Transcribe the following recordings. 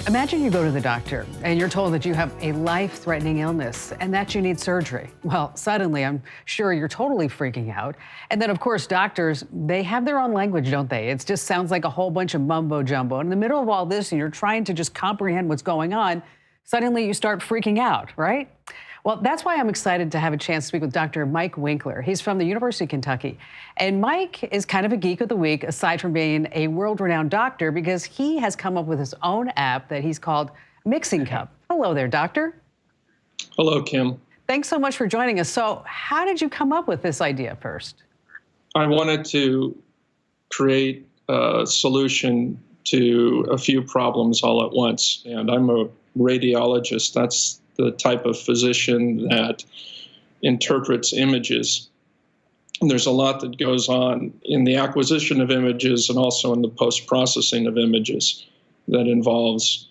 Imagine you go to the doctor and you're told that you have a life-threatening illness and that you need surgery. Well, suddenly I'm sure you're totally freaking out. And then, of course, doctors, they have their own language, don't they? It just sounds like a whole bunch of mumbo jumbo. In the middle of all this, and you're trying to just comprehend what's going on, suddenly you start freaking out, right? Well, that's why I'm excited to have a chance to speak with Dr. Mike Winkler. He's from the University of Kentucky. And Mike is kind of a geek of the week, aside from being a world-renowned doctor, because he has come up with his own app that he's called Mixing Cup. Hello there, doctor. Hello, Kim. Thanks so much for joining us. So how did you come up with this idea first? I wanted to create a solution to a few problems all at once. And I'm a radiologist. That's the type of physician that interprets images. And there's a lot that goes on in the acquisition of images and also in the post-processing of images that involves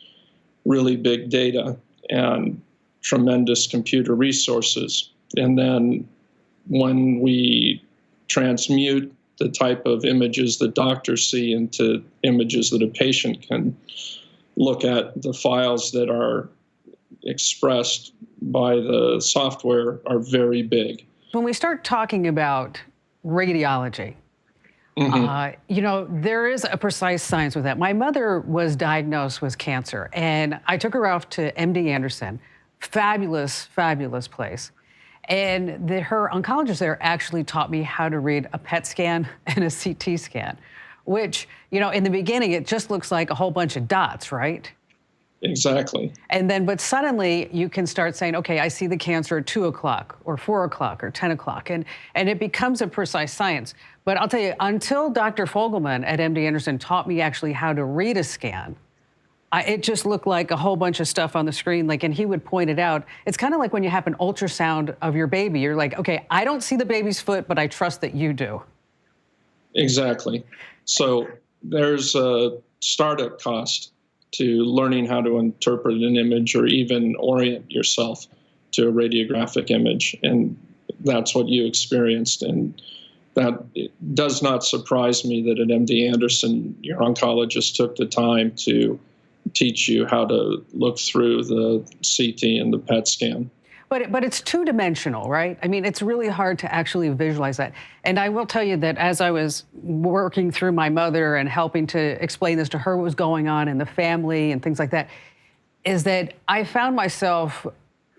really big data and tremendous computer resources. And then when we transmute the type of images that doctors see into images that a patient can look at, the files that are expressed by the software are very big. When we start talking about radiology, there is a precise science with that. My mother was diagnosed with cancer, and I took her off to MD Anderson. Fabulous, fabulous place. And her oncologist there actually taught me how to read a PET scan and a CT scan, which, in the beginning, it just looks like a whole bunch of dots, right? Exactly. And then, but suddenly you can start saying, okay, I see the cancer at 2 o'clock or 4 o'clock or 10 o'clock. And it becomes a precise science. But I'll tell you, until Dr. Fogelman at MD Anderson taught me actually how to read a scan, it just looked like a whole bunch of stuff on the screen. And he would point it out. It's kind of like when you have an ultrasound of your baby. You're like, okay, I don't see the baby's foot, but I trust that you do. Exactly. So there's a startup cost to learning how to interpret an image or even orient yourself to a radiographic image. And that's what you experienced. And that does not surprise me that at MD Anderson, your oncologist took the time to teach you how to look through the CT and the PET scan. But it's two-dimensional, right? I mean, it's really hard to actually visualize that. And I will tell you that as I was working through my mother and helping to explain this to her, what was going on in the family and things like that, is that I found myself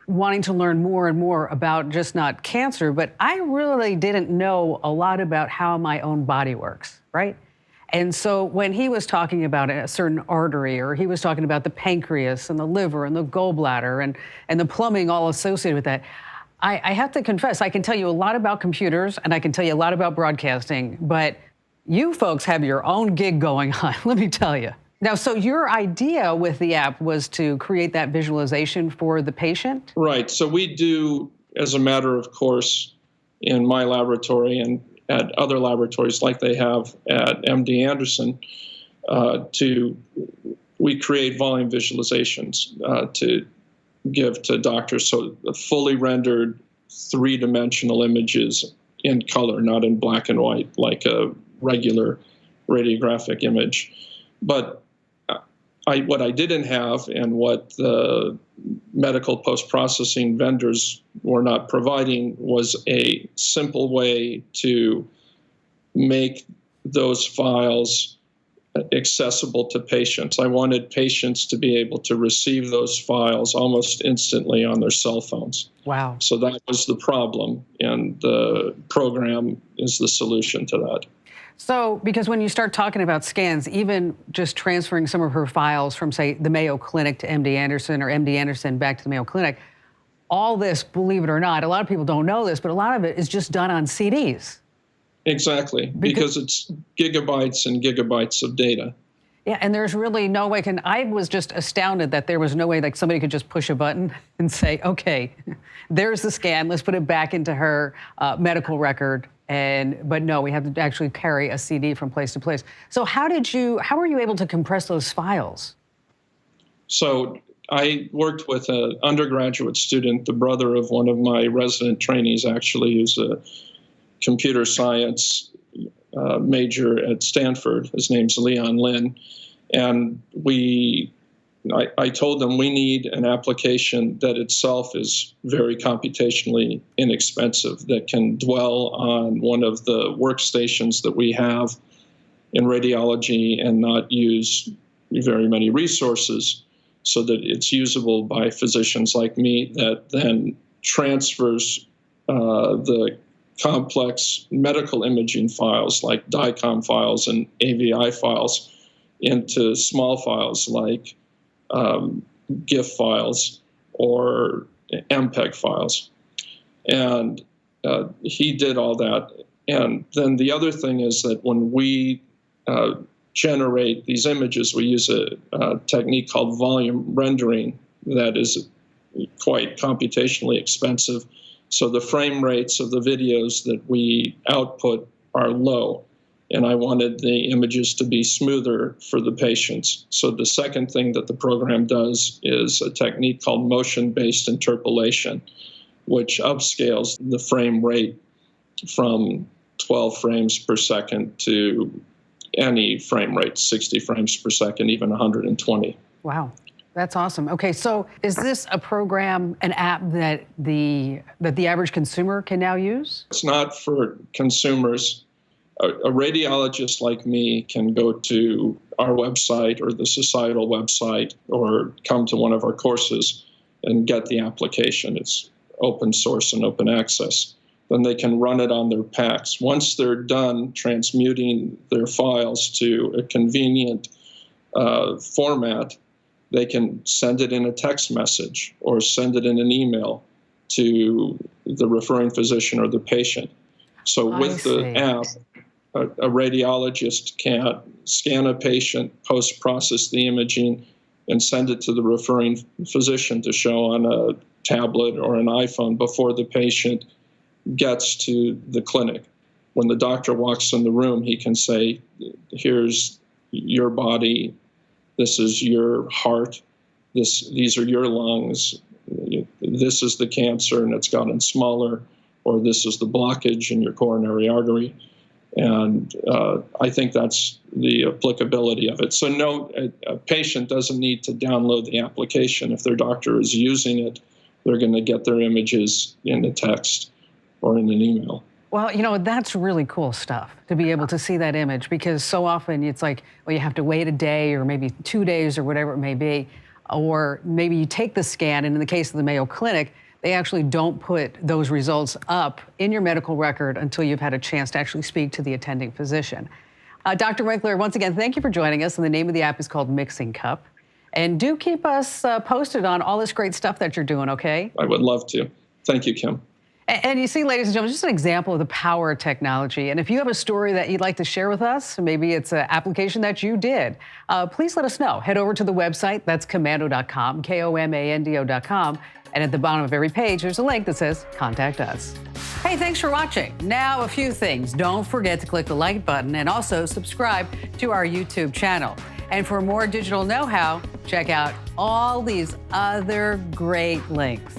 wanting to learn more and more about just not cancer, but I really didn't know a lot about how my own body works, right? And so when he was talking about a certain artery, or he was talking about the pancreas and the liver and the gallbladder and the plumbing all associated with that, I have to confess, I can tell you a lot about computers and I can tell you a lot about broadcasting, but you folks have your own gig going on, let me tell you. Now, so your idea with the app was to create that visualization for the patient? Right. So we do, as a matter of course, in my laboratory and at other laboratories like they have at MD Anderson, we create volume visualizations to give to doctors. So the fully rendered three-dimensional images in color, not in black and white like a regular radiographic image. But what I didn't have, and what the medical post-processing vendors were not providing, was a simple way to make those files accessible to patients. I wanted patients to be able to receive those files almost instantly on their cell phones. Wow. So that was the problem, and the program is the solution to that. So, because when you start talking about scans, even just transferring some of her files from, say, the Mayo Clinic to MD Anderson or MD Anderson back to the Mayo Clinic, all this, believe it or not, a lot of people don't know this, but a lot of it is just done on CDs. Exactly, because it's gigabytes and gigabytes of data. Yeah, and there's really no way. I was just astounded that there was no way like somebody could just push a button and say, okay, there's the scan, let's put it back into her medical record. But no, we have to actually carry a CD from place to place. So how were you able to compress those files? So I worked with an undergraduate student, the brother of one of my resident trainees, actually, who's a computer science major at Stanford. His name's Leon Lin. And we I told them we need an application that itself is very computationally inexpensive, that can dwell on one of the workstations that we have in radiology and not use very many resources, so that it's usable by physicians like me, that then transfers the complex medical imaging files like DICOM files and AVI files into small files like GIF files or MPEG files. And he did all that. And then the other thing is that when we generate these images, we use a technique called volume rendering that is quite computationally expensive. So the frame rates of the videos that we output are low. And I wanted the images to be smoother for the patients. So the second thing that the program does is a technique called motion-based interpolation, which upscales the frame rate from 12 frames per second to any frame rate, 60 frames per second, even 120. Wow. That's awesome. Okay, so is this a program, an app that the average consumer can now use? It's not for consumers. A radiologist like me can go to our website or the societal website or come to one of our courses and get the application. It's open source and open access. Then they can run it on their PACS. Once they're done transmuting their files to a convenient format, they can send it in a text message or send it in an email to the referring physician or the patient. So with the app, a radiologist can scan a patient, post-process the imaging, and send it to the referring physician to show on a tablet or an iPhone before the patient gets to the clinic. When the doctor walks in the room, he can say, here's your body, this is your heart, these are your lungs, this is the cancer and it's gotten smaller, or this is the blockage in your coronary artery. And I think that's the applicability of it. So no, a patient doesn't need to download the application. If their doctor is using it, they're going to get their images in a text or in an email. Well, you know, that's really cool stuff, to be able to see that image, because so often it's like, well, you have to wait a day or maybe 2 days or whatever it may be, or maybe you take the scan, and in the case of the Mayo Clinic, they actually don't put those results up in your medical record until you've had a chance to actually speak to the attending physician. Dr. Winkler, once again, thank you for joining us, and the name of the app is called Mixing Cup. And do keep us posted on all this great stuff that you're doing, okay? I would love to. Thank you, Kim. And you see, ladies and gentlemen, just an example of the power of technology. And if you have a story that you'd like to share with us, maybe it's an application that you did, please let us know. Head over to the website, that's komando.com, komando.com. And at the bottom of every page, there's a link that says Contact Us. Hey, thanks for watching. Now, a few things. Don't forget to click the like button and also subscribe to our YouTube channel. And for more digital know-how, check out all these other great links.